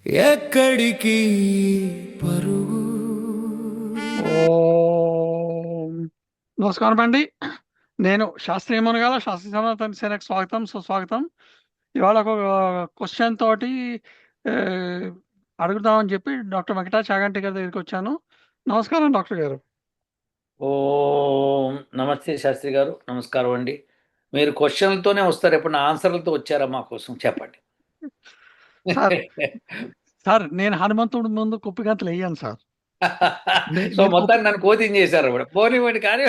ఎక్కడికి పరుగు. ఓం నమస్కారం అండి. నేను శాస్త్రీయ మునగాల శాస్త్రీయ సమాధాన సేనకు స్వాగతం సుస్వాగతం. ఇవాళ ఒక క్వశ్చన్ తోటి ఆ, అడుగుదామని చెప్పి డాక్టర్ వెంకటా చాగంటి గారి దగ్గరికి వచ్చాను. నమస్కారం డాక్టర్ గారు. ఓం నమస్తే శాస్త్రి గారు, నమస్కారం అండి. మీరు క్వశ్చన్లతోనే వస్తారు, ఎప్పుడు ఆన్సర్లతో వచ్చారా మా కోసం చెప్పండి. సార్ సార్ నేను హనుమంతుడి ముందు కుప్పిగంతలు వేయను సార్. సో మీరు కుప్పి మొత్తాన్ని నన్ను కోచింగ్ చేశారు కూడా, పోనివ్వండి కానీ.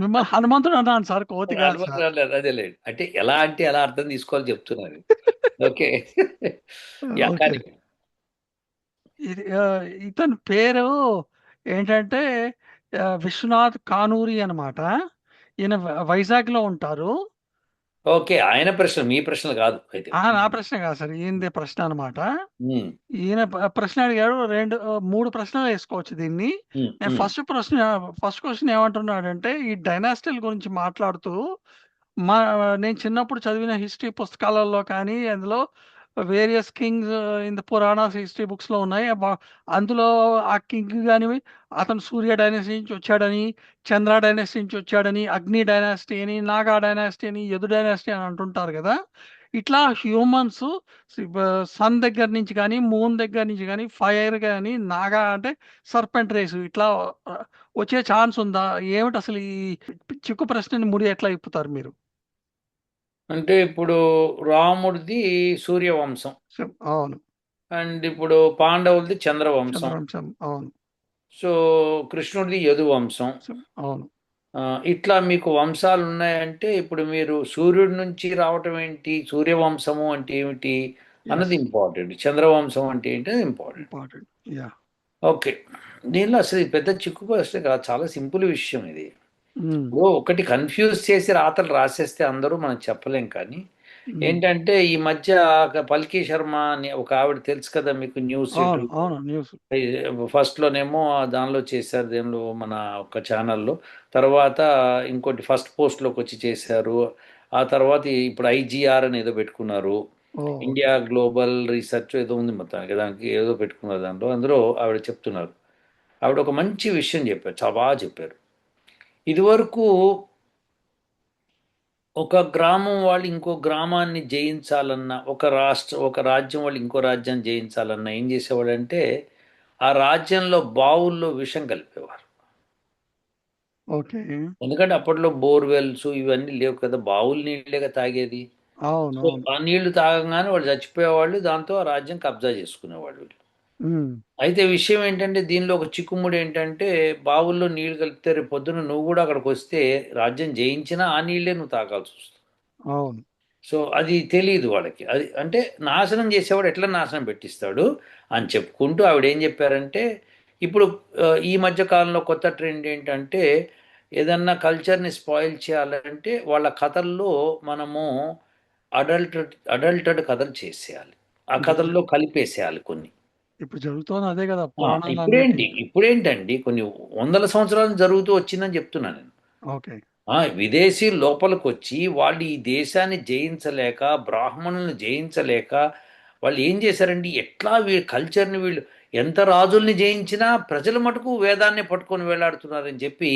మిమ్మల్ని హనుమంతుడు అన్నాను సార్, కోతి కాదు సార్. అనుకుంటున్నారు అదేలేండి, అంటే ఎలా అర్థం తీసుకోవాలి చెప్తున్నారు. ఓకే. Yeah okay. కానీ ఇది ఇతని పేరు ఏంటంటే విశ్వనాథ్ కానూరి అన్నమాట. ఈయన వైజాగ్లో ఉంటారు. ఓకే, ఆయన ప్రశ్న మీ ప్రశ్నలు కాదు అయితే. నా ప్రశ్న కాదు సార్, ఈయనదే ప్రశ్న అన్నమాట. ఉమ్, ఈయన ప్రశ్న అడిగాడు. మూడు ప్రశ్నలు వేసుకోవచ్చు దీన్ని. ఉమ్, నేను ఉమ్. ఫస్ట్ క్వశ్చన్ ఏమంటున్నాడంటే, ఈ డైనాస్టీల గురించి మాట్లాడుతూ మా నేను చిన్నప్పుడు చదివిన హిస్టరీ పుస్తకాలలో కానీ అందులో various Kings in the Puranas history బుక్స్లో ఉన్నాయి. అందులో ఆ కింగ్ కానివి అతను సూర్య డైనాసిటీ నుంచి వచ్చాడని, చంద్ర డైనాసిటీ నుంచి వచ్చాడని, అగ్ని డైనాసిటీ అని, నాగా డైనాసిటీ అని, యదు డైనాసిటీ అని అంటుంటారు కదా. ఇట్లా హ్యూమన్స్ సన్ దగ్గర నుంచి కానీ, మూన్ దగ్గర నుంచి కానీ, ఫైర్ కానీ, నాగా అంటే సర్పెంట్ రేసు ఇట్లా ఆ, వచ్చే ఛాన్స్ ఉందా? ఏమిటి అసలు ఈ చిక్కు ప్రశ్నని ముడి ఎట్లా ఇప్పుతారు మీరు? అంటే ఇప్పుడు రాముడిది సూర్యవంశం, అవును. అండ్ ఇప్పుడు పాండవులది చంద్రవంశం, చంద్రవంశం. అవును. సో కృష్ణుడిది యదువంశం. అవును. ఇట్లా మీకు వంశాలు ఉన్నాయంటే ఇప్పుడు మీరు సూర్యుడి నుంచి రావటం ఏంటి, సూర్యవంశము అంటే ఏమిటి ఎస్. అన్నది ఇంపార్టెంట్, చంద్రవంశం అంటే ఏంటి అది ఇంపార్టెంట్. ఇంపార్టెంట్. యా. ఓకే, దీనిలో అసలు ఇది పెద్ద చిక్కు అసలు కాదు, చాలా సింపుల్ విషయం ఇది. ఇప్పుడు ఒకటి కన్ఫ్యూజ్ చేసి రాతలు రాసేస్తే అందరూ మనం చెప్పలేం, కానీ ఏంటంటే ఈ మధ్య పల్కీ శర్మ అని ఒక ఆవిడ తెలుసు కదా మీకు, న్యూస్ అవును. అవును. న్యూస్. ఫస్ట్లోనేమో దానిలో చేశారు, దేనిలో మన ఒక ఛానల్లో, తర్వాత ఇంకోటి ఫస్ట్ పోస్ట్లోకి వచ్చి చేశారు. ఆ తర్వాత ఇప్పుడు ఐజీఆర్ అని ఏదో పెట్టుకున్నారు, ఓ. ఇండియా గ్లోబల్ రీసెర్చ్ ఏదో ఉంది మొత్తానికి, దానికి ఏదో పెట్టుకున్నారు. అందులో ఆవిడ చెప్తున్నారు, ఆవిడ ఒక మంచి విషయం చెప్పారు, చాలా బాగా చెప్పారు. ఇదివరకు ఒక గ్రామం వాళ్ళు ఇంకో గ్రామాన్ని జయించాలన్నా, ఒక రాజ్యం వాళ్ళు ఇంకో రాజ్యాన్ని జయించాలన్నా ఏం చేసేవాడంటే ఆ రాజ్యంలో బావుల్లో విషం కలిపేవారు. ఓకే. ఎందుకంటే అప్పట్లో బోర్వెల్స్ ఇవన్నీ లేవు కదా, బావుల నీళ్ళేగా తాగేది. అవును. సో అవును. ఆ నీళ్లు తాగంగానే వాళ్ళు చచ్చిపోయేవాళ్ళు, దాంతో ఆ రాజ్యం కబ్జా చేసుకునేవాళ్ళు వీళ్ళు. ఉమ్. అయితే విషయం ఏంటంటే దీనిలో ఒక చిక్కుముడి ఏంటంటే, బావుల్లో నీళ్లు కలిపితే రేపు పొద్దున నువ్వు కూడా అక్కడికి వస్తే రాజ్యం జయించినా ఆ నీళ్ళే నువ్వు తాగాల్సి వస్తుంది. అవును. సో అది తెలియదు వాళ్ళకి, అది అంటే నాశనం చేసేవాడు ఎట్లా నాశనం పెట్టిస్తాడు అని చెప్పుకుంటూ ఆవిడ ఏం చెప్పారంటే, ఇప్పుడు ఈ మధ్య కాలంలో కొత్త ట్రెండ్ ఏంటంటే, ఏదన్నా కల్చర్ని స్పాయిల్ చేయాలంటే వాళ్ళ కథల్లో మనము అడల్టెడ్ కథలు చేసేయాలి, ఆ ఇప్పుడు కథల్లో కలిపేసేయాలి కొన్ని. ఇప్పుడు జరుగుతోంది అదే కదా, పురాణాలన్నిటి. ఇప్పుడేంటండి కొన్ని వందల సంవత్సరాలు జరుగుతూ వచ్చిందని చెప్తున్నాను నేను. ఓకే. విదేశీ లోపలికి వచ్చి వాళ్ళు ఈ దేశాన్ని జయించలేక, బ్రాహ్మణులను జయించలేక వాళ్ళు ఏం చేశారండి, ఎట్లా కల్చర్ని వీళ్ళు ఎంత రాజుల్ని జయించినా ప్రజల మటుకు వేదాన్ని పట్టుకొని వేలాడుతున్నారని చెప్పి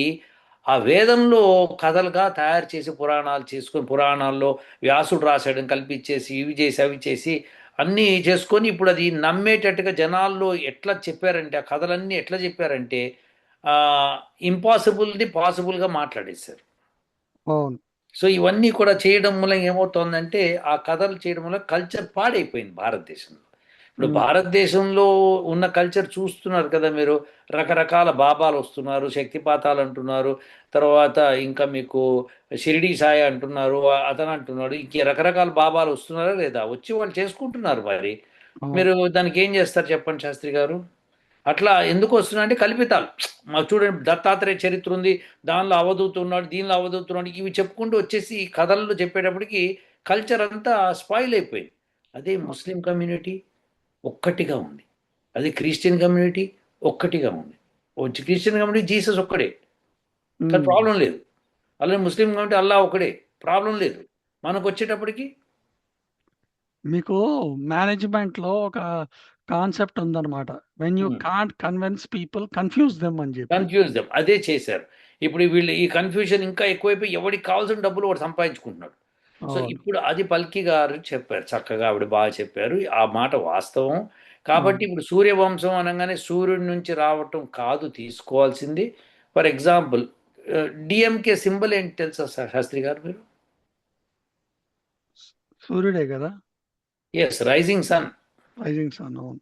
ఆ వేదంలో కథలుగా తయారు చేసి పురాణాలు చేసుకొని, పురాణాల్లో వ్యాసుడు రాశాడని కల్పించేసి ఇవి చేసి అవి చేసి అన్నీ చేసుకొని ఇప్పుడు అది నమ్మేటట్టుగా జనాల్లో ఎట్లా చెప్పారంటే, ఆ కథలన్నీ ఎట్లా చెప్పారంటే ఇంపాసిబుల్ని పాసిబుల్గా మాట్లాడేశారు. అవును. సో ఇవన్నీ కూడా చేయడం మూలం ఏమవుతోందంటే, ఆ కథలు చేయడం వల్ల కల్చర్ పాడైపోయింది భారతదేశంలో. ఇప్పుడు ఉమ్. భారతదేశంలో ఉన్న కల్చర్ చూస్తున్నారు కదా మీరు, రకరకాల బాబాలు వస్తున్నారు, శక్తిపాతాలు అంటున్నారు, తర్వాత ఇంకా మీకు షిరిడి సాయి అంటున్నారు, అతను అంటున్నాడు, ఇంక రకరకాల బాబాలు వస్తున్నారా లేదా, వచ్చి వాళ్ళు చేసుకుంటున్నారు మరి. అవును. మీరు దానికి ఏం చేస్తారు చెప్పండి శాస్త్రి గారు. అట్లా ఎందుకు వస్తున్నాయంటే కల్పితాలు. మాకు చూడండి దత్తాత్రేయ చరిత్ర ఉంది, దానిలో అవధూత ఉన్నాడు, దీనిలో అవధూత ఉన్నాడు, ఇవి చెప్పుకుంటూ వచ్చేసి ఈ కథల్లో చెప్పేటప్పటికి కల్చర్ అంతా స్పాయిల్ అయిపోయింది. అదే ముస్లిం కమ్యూనిటీ ఒక్కటిగా ఉంది, అది క్రిస్టియన్ కమ్యూనిటీ ఒక్కటిగా ఉంది. క్రిస్టియన్ కమ్యూనిటీ జీసస్ ఒక్కడే, కానీ ఉమ్. ప్రాబ్లం లేదు. అలాగే ముస్లిం కమ్యూనిటీ అల్లా ఒకడే, ప్రాబ్లం లేదు. మనకు వచ్చేటప్పటికి మీకు మేనేజ్మెంట్‌లో ఒక కాన్సెప్ట్ ఉందన్నమాట. When you can't convince people confuse them అని చెప్పి. Confuse them. అదే చేశారు. ఇప్పుడు వీళ్ళు ఈ కన్‌ఫ్యూజన్ ఇంకా ఎక్కువైపోయి ఎవడికి కావాల్సిన డబ్బులు వాడు సంపాదించుకుంటున్నాడు. సో, అవును. ఇప్పుడు అది పల్కి గారు చెప్పారు. చక్కగా ఆవిడ బాగా చెప్పారు. ఆ మాట వాస్తవం. కాబట్టి అవును. ఇప్పుడు సూర్యవంశం అనంగానే సూర్యుడి నుంచి రావటం కాదు తీసుకోవాల్సింది. ఫర్ ఎగ్జాంపుల్ డీఎంకే సింబల్ ఏంటి తెలుసా శాస్త్రి గారు మీరు? సూర్యుడే గదా! Yes. Rising sun. Rising sun. అవును.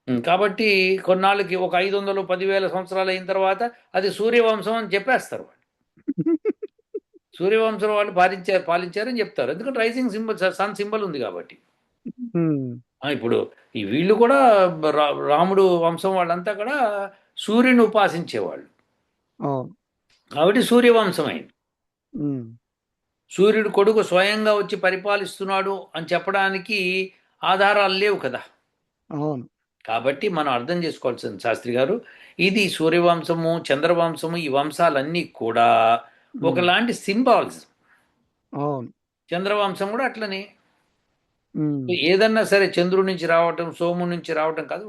కాబట్టి కొన్నాళ్ళకి ఒక 500, 10,000 సంవత్సరాలు అయిన తర్వాత అది సూర్యవంశం అని చెప్పేస్తారు వాళ్ళు. సూర్యవంశం వాళ్ళు పాలించారని చెప్తారు. ఎందుకంటే రైజింగ్ సింబల్ సన్ సింబల్ ఉంది కాబట్టి. హ్మ్. ఇప్పుడు ఈ వీళ్ళు కూడా రాముడు వంశం వాళ్ళంతా కూడా సూర్యుని ఉపాసించేవాళ్ళు. అవును. కాబట్టి సూర్యవంశం అయింది. హ్మ్. సూర్యుడు కొడుకు స్వయంగా వచ్చి పరిపాలిస్తున్నాడు అని చెప్పడానికి ఆధారాలు లేవు కదా! అవును. కాబట్టి మనం అర్థం చేసుకోవాల్సింది శాస్త్రి గారు, ఇది సూర్యవంశము, చంద్రవంశము ఈ వంశాలన్నీ కూడా హ్మ్. ఒకలాంటి సింబాల్స్. అవును. చంద్రవంశం కూడా అట్లనే. హ్మ్. ఏదన్నా సరే చంద్రుడి నుంచి రావటం, సోముడి నుంచి రావటం కాదు.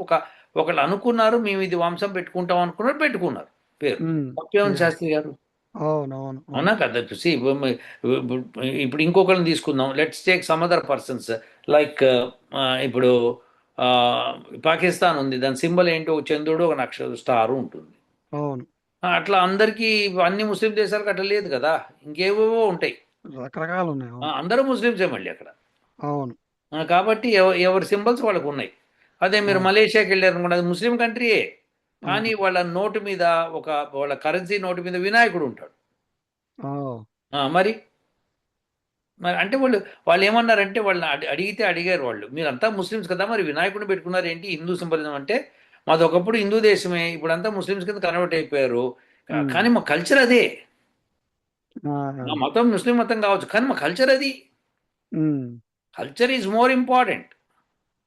ఒకళ్ళు అనుకున్నారు మేము ఇది వంశం పెట్టుకుంటాం అనుకున్నారు, పెట్టుకున్నారు పేరు. హ్మ్. తప్పేముంది యాహ్! శాస్త్రి గారు? అవునవును. అవునా అవును. కదా! ఇప్పుడు ఇంకొకళ్ళని తీసుకుందాం. Let's take some other persons like ఇప్పుడు పాకిస్తాన్ ఉంది. దాని సింబల్ ఏంటో ఒక చంద్రుడు, ఒక స్టార్ ఉంటుంది. అవును. అట్లా అందరికీ అన్ని ముస్లిం దేశాలకు అట్లా లేదు కదా! ఇంకేవేవో ఉంటాయి. రకరకాలున్నాయి. అవును. అందరూ ముస్లిమ్సే మళ్ళీ అక్కడ. అవును. కాబట్టి ఎవరి సింబల్స్ వాళ్ళకున్నాయి. అదే మీరు అవును. మలేషియాకి వెళ్ళారనుకోండి అది ముస్లిం కంట్రీయే. కానీ అవును. వాళ్ళ నోటు మీద వాళ్ళ కరెన్సీ నోటు మీద వినాయకుడు ఉంటాడు. ఓహ్! మరి అంటే వాళ్ళు ఏమన్నారంటే వాళ్ళని అడిగితే అడిగారు వాళ్ళు. మీరంతా ముస్లిమ్స్ కదా! మరి వినాయకుడిని పెట్టుకున్నారు ఏంటి? హిందూ సింబలిజం అంటే మాది ఒకప్పుడు హిందూ దేశమే. ఇప్పుడంతా ముస్లిమ్స్ కింద కన్వర్ట్ అయిపోయారు. హ్మ్. కానీ మా కల్చర్ అదే. మా ఆ! మతం ముస్లిం మతం కావచ్చు. కానీ మా కల్చర్ అది. హ్మ్. Culture is more important.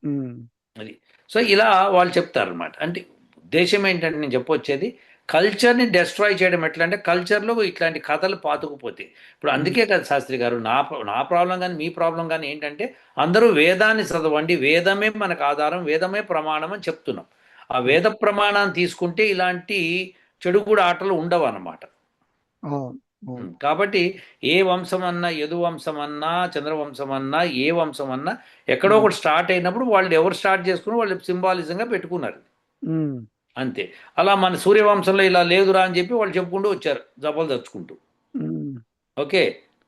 హ్మ్. అది. సో, ఇలా వాళ్ళు చెప్తారనమాట. అంటే ఉద్దేశ్యం ఏంటంటే నేను చెప్పొచ్చేది కల్చర్‌ని డెస్ట్రాయ్ చేయడం ఎట్లా అంటే కల్చర్‌లో ఇట్లాంటి కథలు పాతుకుపోతాయి. ఇప్పుడు హ్మ్. అందుకే కదా శాస్త్రి గారు నా ప్రాబ్లమ్ గాని, మీ ప్రాబ్లమ్ గాని ఏంటంటే అందరూ వేదాన్ని చదవండి. వేదమే మనకు ఆధారం. వేదమే ప్రమాణం అని చెప్తున్నాం. ఆ హ్మ్. వేద ప్రమాణాన్ని తీసుకుంటే ఇలాంటి చెడుగుడు ఆటలు ఉండవన్నమాట. అవును. అవును. కాబట్టి ఏ వంశమన్నా, యదు వంశమన్నా, చంద్రవంశమన్నా, ఏ వంశమన్నా ఎక్కడో హ్మ్. ఒకటి స్టార్ట్ అయినప్పుడు వాళ్ళు ఎవరు స్టార్ట్ చేసుకుని వాళ్ళు సింబాలిజంగా పెట్టుకున్నారు. హ్మ్. అంతే. అలా మన సూర్యవంశంలో ఇలా లేదురా అని చెప్పి వాళ్ళు చెప్పుకుంటూ వచ్చారు. జపలు తెచ్చుకుంటూ. హ్మ్. ఓకే.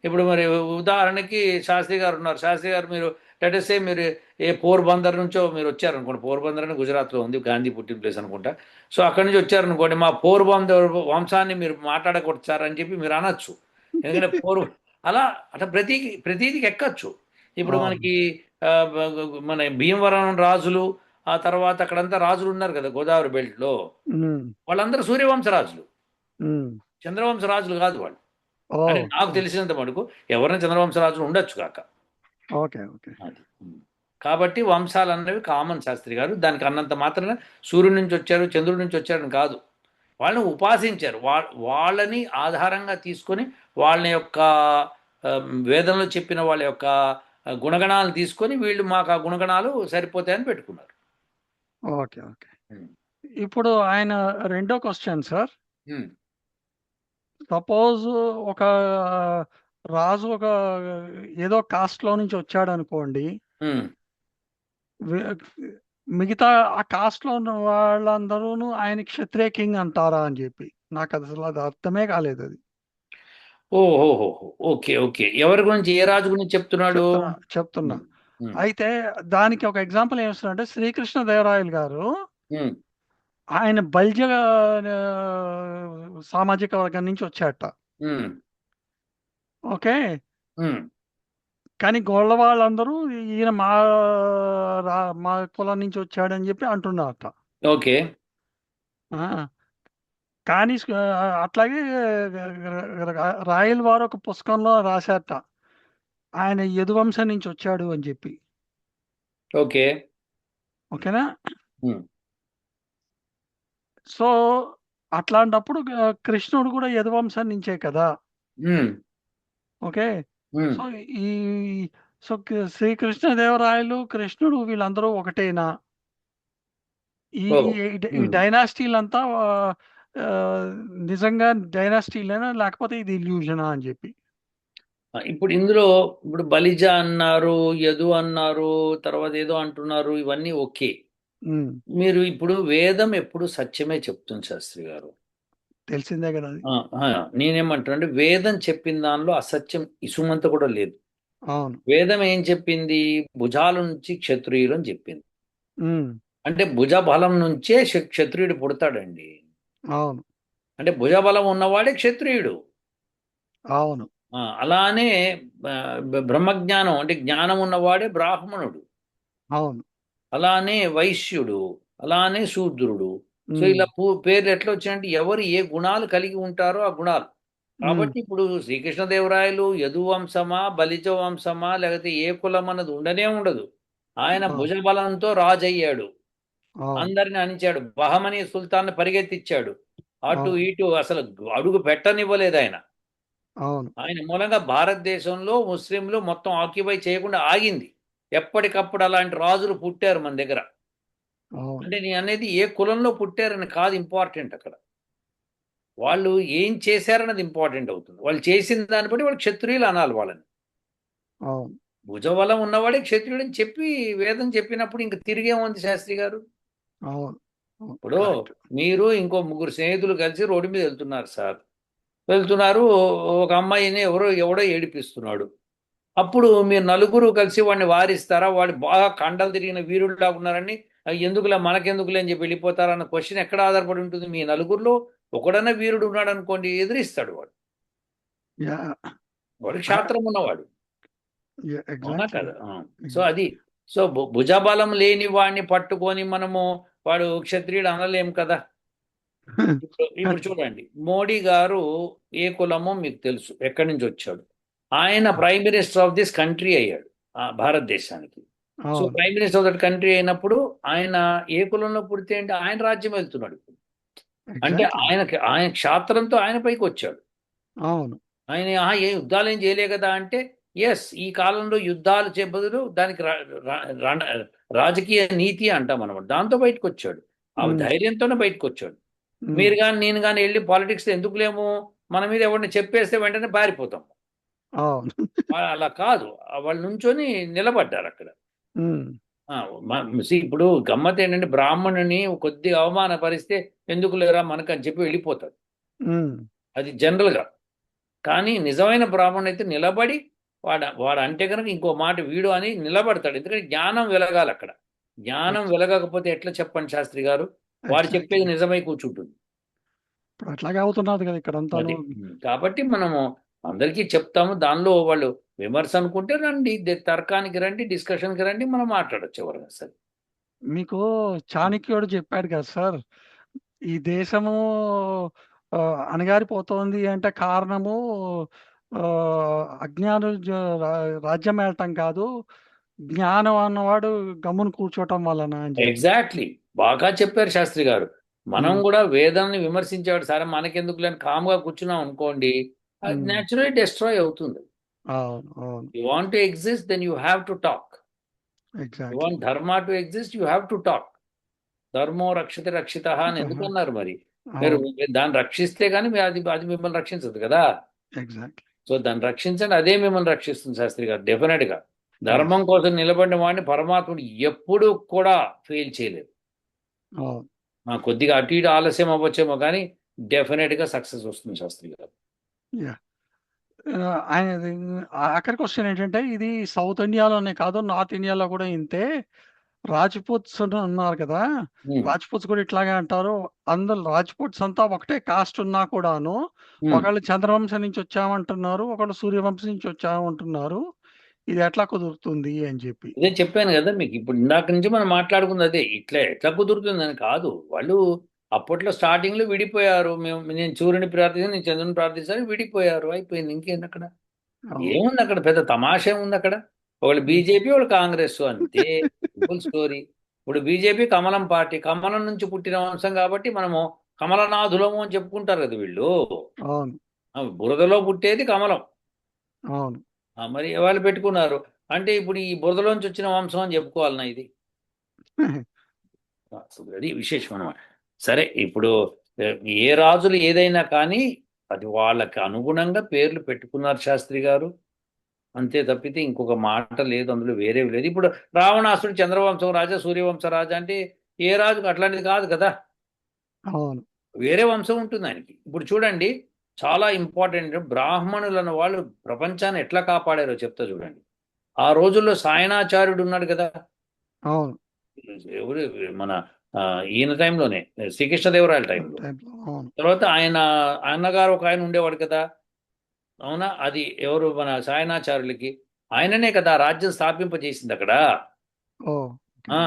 ఇప్పుడు మరి ఉదాహరణకి శాస్త్రి గారు ఉన్నారు. శాస్త్రి గారు మీరు లెట్ అస్ సే మీరు ఏ పోర్బందర్ నుంచో మీరు వచ్చారనుకోండి. పోర్బందర్ అని గుజరాత్‌లో ఉంది. గాంధీ పుట్టిన ప్లేస్ అనుకుంటా. సో, అక్కడి నుంచి వచ్చారనుకోండి. మా పోర్బందర్ వంశాన్ని మీరు మాట్లాడకూడదు సార్ అని చెప్పి మీరు అనొచ్చు. ఎందుకంటే అలా అట్లా ప్రతీదికి ఎక్కొచ్చు. ఇప్పుడు అవును. మనకి మన భీమవరం రాజులు, ఆ తర్వాత అక్కడంతా రాజులు ఉన్నారు కదా! గోదావరి బెల్ట్‌లో. హ్మ్. వాళ్ళందరూ సూర్యవంశ రాజులు. హ్మ్. చంద్రవంశ రాజులు కాదు వాళ్ళు. అంటే ఓహ్! నాకు ఓకే. తెలిసినంత మటుకు ఎవరైనా చంద్రవంశ రాజులు ఉండొచ్చు కాక. ఓకే. ఓకే. అది. కాబట్టి వంశాలన్నవి కామన్ శాస్త్రి గారు. దానికి అన్నంత మాత్రాన సూర్యుడి నుంచి వచ్చారు, చంద్రుడి నుంచి వచ్చారని కాదు. వాళ్ళని ఉపాసించారు. వాళ్ళని ఆధారంగా తీసుకొని వాళ్ళ యొక్క వేదంలో చెప్పిన వాళ్ళ యొక్క గుణగణాలను తీసుకొని వీళ్ళు మాకు ఆ గుణగణాలు సరిపోతాయని పెట్టుకున్నారు. ఓకే. ఓకే. హ్మ్. ఇప్పుడు ఆయన రెండో క్వెషన్ సార్. హ్మ్. సపోజ్ ఒక రాజు ఏదో కాస్ట్‌లో నుంచి వచ్చాడనుకోండి. హ్మ్. వె మిగతా ఆ కాస్ట్‌లో ఉన్న వాళ్ళందరూను ఆయన క్షత్రియ కింగ్ అంటారా అని జెప్పి. నాకసలు అర్థమే కాలేదది. ఓహోహోహో! ఓకే. ఓకే. ఎవరి గురించి ఏ రాజు గురించి చెప్తున్నాడు? చెప్తున్నా. హ్మ్. హ్మ్. అయితే దానికి ఒక ఎగ్జాంపుల్ ఏమిస్తున్నాడంటే 'శ్రీకృష్ణ దేవరాయలు' గారు హ్మ్. ఆయన బల్జ సామాజిక వర్గం నుంచి వచ్చాడట. హ్మ్. ఓకే. హ్మ్. కానీ గోళ్ళ వాళ్ళందరూ ఈయన రా మా కులం నుంచి వచ్చాడని జెప్పి అంటున్నారట. ఓకే. ఆ! కానీ అట్లాగే రాయల వారు ఒక పుస్తకంలో రాశారట. ఆయన యదువంశం నుంచి వచ్చాడు అని జెప్పి. ఓకే. ఓకేనా? హ్మ్. సో, అట్లాంటప్పుడు కృష్ణుడు కూడా యదువంశం నుంచే కదా! హ్మ్. ఓకే. హ్మ్. సో, ఈ సో శ్రీకృష్ణదేవరాయలు, కృష్ణుడు వీళ్ళందరూ ఒకటేనా? ఈ ఓ ఈ డైనాసిటీలంతా నిజంగా డైనాసిటీలేనా? లేకపోతే ఇది ఇల్యూజనా అని చెప్పి. ఇప్పుడు ఇందులో ఇప్పుడు బలిజ అన్నారు, యదు అన్నారు, తర్వాత ఏదో అంటున్నారు, ఇవన్నీ ఓకే. ఉమ్, మీరు ఇప్పుడు వేదం ఎప్పుడు సత్యమే చెప్తుంది శాస్త్రి గారు. తెలిసిందే కదా అది. ఆ, ఆ, నేనేమంటున్నా అంటే వేదం చెప్పిన దానిలో అసత్యం ఇసుమంత కూడా లేదు. అవును. వేదం ఏం చెప్పింది? భుజాల నుంచి క్షత్రియులు అని చెప్పింది. ఉమ్, అంటే భుజ బలం నుంచే క్షత్రియుడు పుడతాడండి. అవును. అంటే భుజబలం ఉన్నవాడే క్షత్రియుడు. అవును. అలానే బ్రహ్మజ్ఞానం అంటే జ్ఞానం ఉన్నవాడే బ్రాహ్మణుడు. అవును. అలానే వైశ్యుడు, అలానే శూద్రుడు. సో ఉమ్, ఇలా పేర్లు ఎట్లా వచ్చాయంటే ఎవరు ఏ గుణాలు కలిగి ఉంటారో ఆ గుణాలు. ఉమ్, కాబట్టి ఇప్పుడు శ్రీకృష్ణదేవరాయలు యదు వంశమా, బలిజ వంశమా, లేకపోతే ఏ కులం అన్నది ఉండనే ఉండదు. ఆయన అవును. భుజబలంతో రాజయ్యాడు. అవును. అందరిని అణిచాడు. బహమనీ సుల్తాన్ పరిగెత్తిచ్చాడు. అటు అవును. ఇటు అసలు అడుగు పెట్టనివ్వలేదు ఆయన. అవును. ఆయన మూలంగా భారతదేశంలో ముస్లింలు మొత్తం ఆక్యుపై చేయకుండా ఆగింది. ఎప్పటికప్పుడు అలాంటి రాజులు పుట్టారు మన దగ్గర. అవును. అంటే నేను అనేది ఏ కులంలో పుట్టారని కాదు ఇంపార్టెంట్ అక్కడ. వాళ్ళు ఏం చేశారన్నది ఇంపార్టెంట్ అవుతుంది. వాళ్ళు చేసిన దాన్ని బట్టి వాళ్ళు క్షత్రియులు అనాలి వాళ్ళని. అవును. భుజబలం ఉన్నవాడే క్షత్రియుడని చెప్పి వేదం చెప్పినప్పుడు ఇంక తిరిగేముంది శాస్త్రి గారు? అవును. అవును. ఇప్పుడు కరెక్ట్. మీరు ఇంకో ముగ్గురు స్నేహితులు కలిసి రోడ్డు మీద వెళ్తున్నారు సార్. వెళ్తున్నారు. ఒక అమ్మాయిని ఎవడో ఏడిపిస్తున్నాడు. అప్పుడు మీరు నలుగురు కలిసి వాడిని వారిస్తారా? వాడు బాగా కండలు తిరిగిన వీరుడిలా ఉన్నారని ఎందుకులే మనకెందుకులే అని చెప్పి వెళ్ళిపోతారా అన్న క్వశ్చన్ ఎక్కడ ఆధారపడి ఉంటుంది? మీ నలుగురిలో ఒకడన్నా వీరుడు ఉన్నాడు అనుకోండి, ఎదిరిస్తాడు వాడు. యా. వాడు క్షాత్రం ఉన్నవాడు. అవునా ఎగ్జాక్ట్లీ. కదా? సో అది. సో భుజబలం లేని వాడిని పట్టుకొని మనము వాడు క్షత్రియుడు అనలేం కదా. ఇప్పుడు చూడండి, మోడీ గారు ఏ కులమో మీకు తెలుసు, ఎక్కడి నుంచి వచ్చాడు. ఆయన prime minister of this country అయ్యాడు భారతదేశానికి. సో అవును. Prime minister of that country అయినప్పుడు ఆయన ఏ కులంలో పుడితే అంటే ఆయన రాజ్యం వెళ్తున్నాడు ఇప్పుడు. అంటే ఎగ్జాక్ట్లీ. ఆయన క్షాత్రంతో ఆయన పైకి వచ్చాడు. అవును. ఆయన ఏ యుద్ధాలు ఏం చేయలే కదా అంటే, ఎస్, ఈ కాలంలో యుద్ధాలు చే బదులు దానికి రాజకీయ నీతి అంటాం అనమాట. దాంతో బయటకు వచ్చాడు. ఆ ఉమ్, ధైర్యంతోనే బయటకు వచ్చాడు. ఉమ్, మీరు కానీ నేను కానీ వెళ్ళి పాలిటిక్స్ ఎందుకు లేము? మన మీద ఎవరిని చెప్పేస్తే వెంటనే పారిపోతాం. అవును. అలా కాదు. వాళ్ళు నుంచొని నిలబడ్డారు అక్కడ. ఉమ్, ఇప్పుడు గమ్మత్ ఏంటంటే బ్రాహ్మణుని కొద్దిగా అవమానపరిస్తే ఎందుకు లేరా మనకని చెప్పి వెళ్ళిపోతారు. ఉమ్, అది జనరల్గా. కానీ నిజమైన బ్రాహ్మణుడు అయితే నిలబడి వాడు అంటే కనుక ఇంకో మాట వీడు అని నిలబడతాడు. ఎందుకంటే జ్ఞానం వెలగాలి అక్కడ. జ్ఞానం వెలగకపోతే ఎట్లా చెప్పండి శాస్త్రి గారు? వాడు ఎగ్జాక్ట్లీ. చెప్పేది నిజమై కూర్చుంటుంది. ఇప్పుడు అట్లాగే అవుతున్నది కదా ఇక్కడ అంతాను. అది. కాబట్టి మనము అందరికీ చెప్తాము. దానిలో వాళ్ళు విమర్శ అనుకుంటే రండి, తర్కానికి రండి, డిస్కషన్కి రండి, మనం మాట్లాడొచ్చు ఎవరైనా సరే. మీకు చాణక్యుడు చెప్పాడు కదా సార్, ఈ దేశము అణగారిపోతోంది అంటే కారణము అజ్ఞానులు రాజ్యం ఏలటం కాదు, జ్ఞానం అన్నవాడు గమ్మున కూర్చోటం వలన అని చెప్పి. ఎగ్జాక్ట్లీ. బాగా చెప్పారు శాస్త్రి గారు. మనం ఉమ్, కూడా వేదాన్ని విమర్శించేవాడు సరే మనకెందుకు లేని కామ్గా కూర్చున్నాం అనుకోండి, అది ఉమ్, న్యాచురల్లీ డిస్ట్రాయ్ అవుతుంది. అవును. అవును. You want to exist, then you have to talk. You exactly. Want Dharma to exist, you have to talk. ధర్మో రక్షిత రక్షిత అని ఎందుకన్నారు మరి? మీరు అవును. దాన్ని రక్షిస్తే కానీ అది అది మిమ్మల్ని రక్షించదు కదా. ఎగ్జాక్ట్లీ. సో దాన్ని రక్షించండి, అదే మిమ్మల్ని రక్షిస్తుంది శాస్త్రి గారు. డెఫినెట్గా ఎస్. ధర్మం కోసం నిలబడిన వాడిని పరమాత్ముడు ఎప్పుడూ కూడా ఫెయిల్ చేయలేదు. అవును. కొద్దిగా అటు ఇటు ఆలస్యం అవ్వచ్చేమో కానీ డెఫినెట్గా సక్సెస్ వస్తుంది శాస్త్రి గారు. యా. ఆయన ఆఖరి క్వశ్చన్ ఏంటంటే, ఇది సౌత్ ఇండియాలోనే కాదు, నార్త్ ఇండియాలో కూడా ఇంతే. రాజ్‌పూట్స్ అని ఉన్నారు కదా! ఉమ్, రాజ్‌పూట్స్ కూడా ఇట్లాగే అంటారు. అందరూ రాజ్‌పూట్స్ అంతా ఒకటే కాస్ట్ ఉన్నా కూడాను, ఉమ్. ఒకళ్ళు చంద్రవంశం నుంచి వచ్చామంటున్నారు, ఒకళ్ళు సూర్యవంశం నుంచి వచ్చామంటున్నారు. ఇది ఎట్లా కుదురుతుంది అని చెప్పి. ఇదే చెప్పాను కదా మీకు. ఇప్పుడు ఇందాక నుంచి మనం మాట్లాడుకుంది అదే. ఇట్లా ఎట్లా కుదురుతుందని కాదు. వాళ్ళు అప్పట్లో స్టార్టింగ్లో విడిపోయారు. నేను సూర్యుని ప్రార్థిస్తాను, నేను చంద్రుని ప్రార్థిస్తాను, విడిపోయారు. అయిపోయింది. ఇంకేంది అక్కడ? అవును. ఏముంది అక్కడ? పెద్ద తమాషా ఉంది అక్కడ? ఒకళ్ళు హ్మ్. బీజేపీ, ఒకళ్ళు కాంగ్రెస్, అంతే. Simple story. ఇప్పుడు బీజేపీ కమలం పార్టీ, కమలం నుంచి పుట్టిన వంశం కాబట్టి మనము కమలనాథులము అని చెప్పుకుంటారు కదా వీళ్ళు. అవును. బురదలో పుట్టేది కమలం. అవును. మరి వాళ్ళు పెట్టుకున్నారు. అంటే ఇప్పుడు ఈ బురదలోంచి వచ్చిన వంశం అని చెప్పుకోవాలన్నా ఇది? అది విశేషం అనమాట. సరే, ఇప్పుడు ఏ రాజులు ఏదైనా కానీ అది వాళ్ళకి అనుగుణంగా పేర్లు పెట్టుకున్నారు శాస్త్రి గారు, అంతే తప్పితే ఇంకొక మాట లేదు, అందులో వేరే లేదు. ఇప్పుడు రావణాసుడు చంద్రవంశం రాజా, సూర్యవంశ రాజా అంటే ఏ రాజుకు అట్లాంటిది కాదు కదా, అవును. వేరే వంశం ఉంటుంది ఆయనకి. ఇప్పుడు చూడండి, చాలా ఇంపార్టెంట్, బ్రాహ్మణులు అన్న వాళ్ళు ప్రపంచాన్ని ఎట్లా కాపాడారో చెప్తా చూడండి. ఆ రోజుల్లో సాయనాచార్యుడు ఉన్నాడు కదా, అవును. ఎవరు మన ఈయన టైంలోనే, శ్రీకృష్ణదేవరాయల టైంలో. టైంలో. అవును. తర్వాత ఆయన అన్నగారు ఒక ఆయన ఉండేవాడు కదా, అవునా, అది ఎవరు, మన సాయనాచార్యులకి ఆయననే కదా రాజ్యం స్థాపింపజేసింది అక్కడ. ఓ.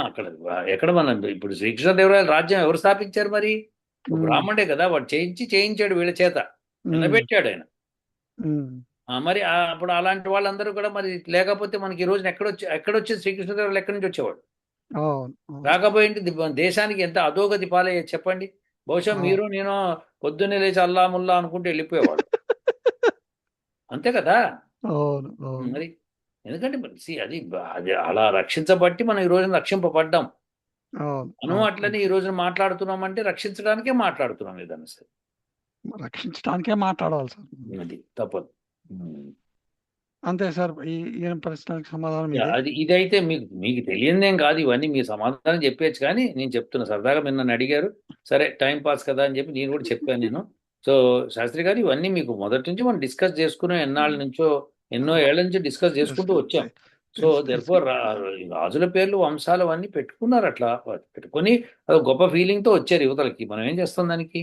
అక్కడ ఎక్కడ మన ఇప్పుడు శ్రీకృష్ణదేవరాయల రాజ్యం ఎవరు స్థాపించారు మరి? బ్రాహ్మణే కదా, వాడు చేయించాడు వీళ్ళ చేత, నిలబెట్టాడు ఆయన. మరి అప్పుడు అలాంటి వాళ్ళందరూ కూడా మరి లేకపోతే మనకి ఈ రోజున ఎక్కడొచ్చి శ్రీకృష్ణదేవరాయలు ఎక్కడి నుంచి వచ్చేవాడు? రాకపోయింది దేశానికి ఎంత అధోగతి పాలయ్యే చెప్పండి. బహుశా మీరు నేను పొద్దున్నే లేచి అల్లా ముల్లా అనుకుంటూ వెళ్ళిపోయేవాడు. అంతే కదా మరి. ఎందుకంటే అది అది అలా రక్షించబట్టి మనం ఈ రోజున రక్షింపబడ్డాం. మనం అట్లనే ఈ రోజున మాట్లాడుతున్నామంటే రక్షించడానికే మాట్లాడుతున్నాం ఏదన్నా సరే, రక్షించడానికే మాట్లాడాలి సార్. అది తప్పదు. అంతే సార్. ఈ ప్రశ్నకు సమాధానం అది ఇదైతే మీకు తెలియదేం కాదు, ఇవన్నీ మీ సమాధానం చెప్పేచ్చు, కానీ నేను చెప్తున్నా సరదాగా మీరు నన్ను అడిగారు, సరే టైం పాస్ కదా అని చెప్పి నేను కూడా చెప్పాను నేను. సో శాస్త్రి గారు, ఇవన్నీ మీకు మొదటి నుంచి మనం డిస్కస్ చేసుకున్నాం, ఎన్నో ఏళ్ల నుంచి డిస్కస్ చేసుకుంటూ వచ్చాం. సో దెర్ఫోర్ రాజుల పేర్లు వంశాలు అవన్నీ పెట్టుకున్నారు, అట్లా పెట్టుకొని అది గొప్ప ఫీలింగ్ తో వచ్చారు యువతలకి. మనం ఏం చేస్తాం దానికి?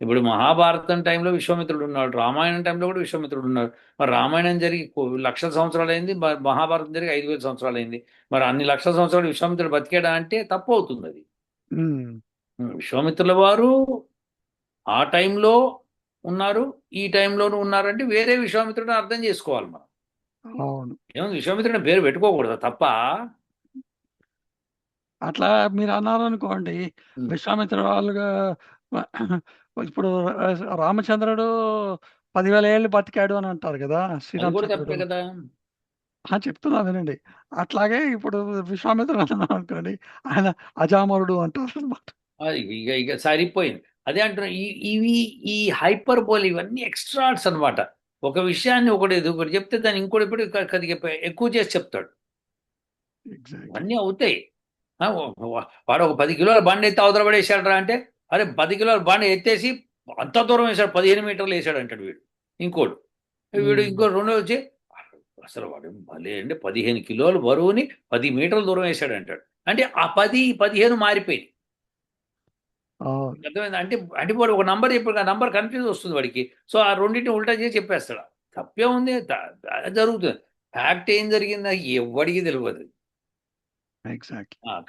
ఇప్పుడు మహాభారతం టైంలో విశ్వామిత్రుడు ఉన్నాడు, రామాయణం టైంలో కూడా విశ్వామిత్రుడు ఉన్నాడు. మరి రామాయణం జరిగి లక్షల సంవత్సరాలు అయింది, మహాభారతం జరిగి 5,000 సంవత్సరాలు అయింది. మరి అన్ని లక్షల సంవత్సరాలు విశ్వామిత్రుడు బతికాడా అంటే తప్పు అవుతుంది అది. విశ్వామిత్రుల వారు ఆ టైంలో ఉన్నారు, ఈ టైంలోనూ ఉన్నారంటే వేరే విశ్వామిత్రుడిని అర్థం చేసుకోవాలి మనం. ఏమన్నా విశ్వామిత్రుడిని పేరు పెట్టుకోకూడదు తప్ప. అట్లా మీరు అన్నారనుకోండి, విశ్వామిత్రుడు వాళ్ళుగా ఇప్పుడు రామచంద్రుడు 10,000 ఏళ్ళు బతికాడు అని అంటారు కదా శ్రీరామచంద్రుడు. కదా చెప్తున్నా వినండి. అట్లాగే ఇప్పుడు విశ్వామిత్రుడు అన్నాం అనుకోండి, ఆయన అజామరుడు అంటారు అనమాట. ఇక సరిపోయింది. అదే అంటున్నా, ఈ హైపర్బోల్ ఇవన్నీ ఎక్స్ట్రాట్స్ అనమాట. ఒక విషయాన్ని ఒకటి చెప్తే దాన్ని ఇంకోటి ఎక్కువ చేసి చెప్తాడు. అన్నీ అవుతాయి. వాడు ఒక 10 కిలోల బండి ఎత్తి అవతల పడేసాడరా అంటే, అరే 10 కిలోల బండి ఎత్తేసి అంత దూరం వేసాడు, 15 మీటర్లు వేసాడు అంటాడు వీడు. ఇంకో రెండో వచ్చి అసలు వాడు భలే అంటే 15 కిలోల బరువుని 10 మీటర్ల దూరం వేసాడు అంటాడు. అంటే ఆ 10-15 మారిపోయింది. అర్థమైంది అంటే వాడు ఒక నంబర్ చెప్పాడు, ఆ నంబర్ కన్ఫ్యూజ్ వస్తుంది వాడికి. సో ఆ రెండింటిని ఉల్టా చేసి చెప్పేస్తాడు. తప్పే ఉంది, జరుగుతుంది. ఫ్యాక్ట్ ఏం జరిగిందా ఎవడికి తెలియదు.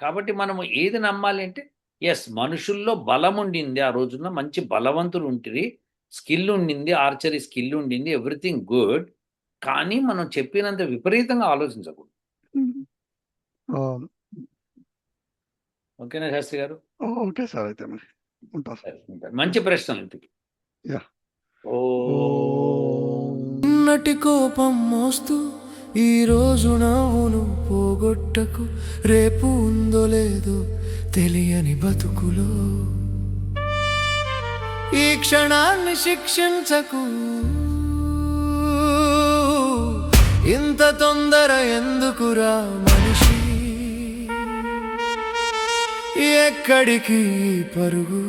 కాబట్టి మనం ఏది నమ్మాలి అంటే, ఎస్ మనుషుల్లో బలం ఉండింది, ఆ రోజున మంచి బలవంతులు ఉంటుంది, స్కిల్ ఉండింది, ఆర్చరీ స్కిల్ ఉండింది, ఎవ్రీథింగ్ గుడ్. కానీ మనం చెప్పినంత విపరీతంగా ఆలోచించకూడదు. ఓకేనా శాస్త్రి గారు? ఓకే సార్, అయితే మరి ఉంటారు. మంచి ప్రశ్నలు ఇంటికి. ఉన్నటి కోపం మోస్తూ ఈ రోజు నవ్వును పోగొట్టకు, రేపు ఉందో లేదో తెలియని బతుకులో ఈ క్షణాన్ని శిక్షించకు. ఇంత తొందర ఎందుకురా మనిషి, ఎక్కడికి పరుగు?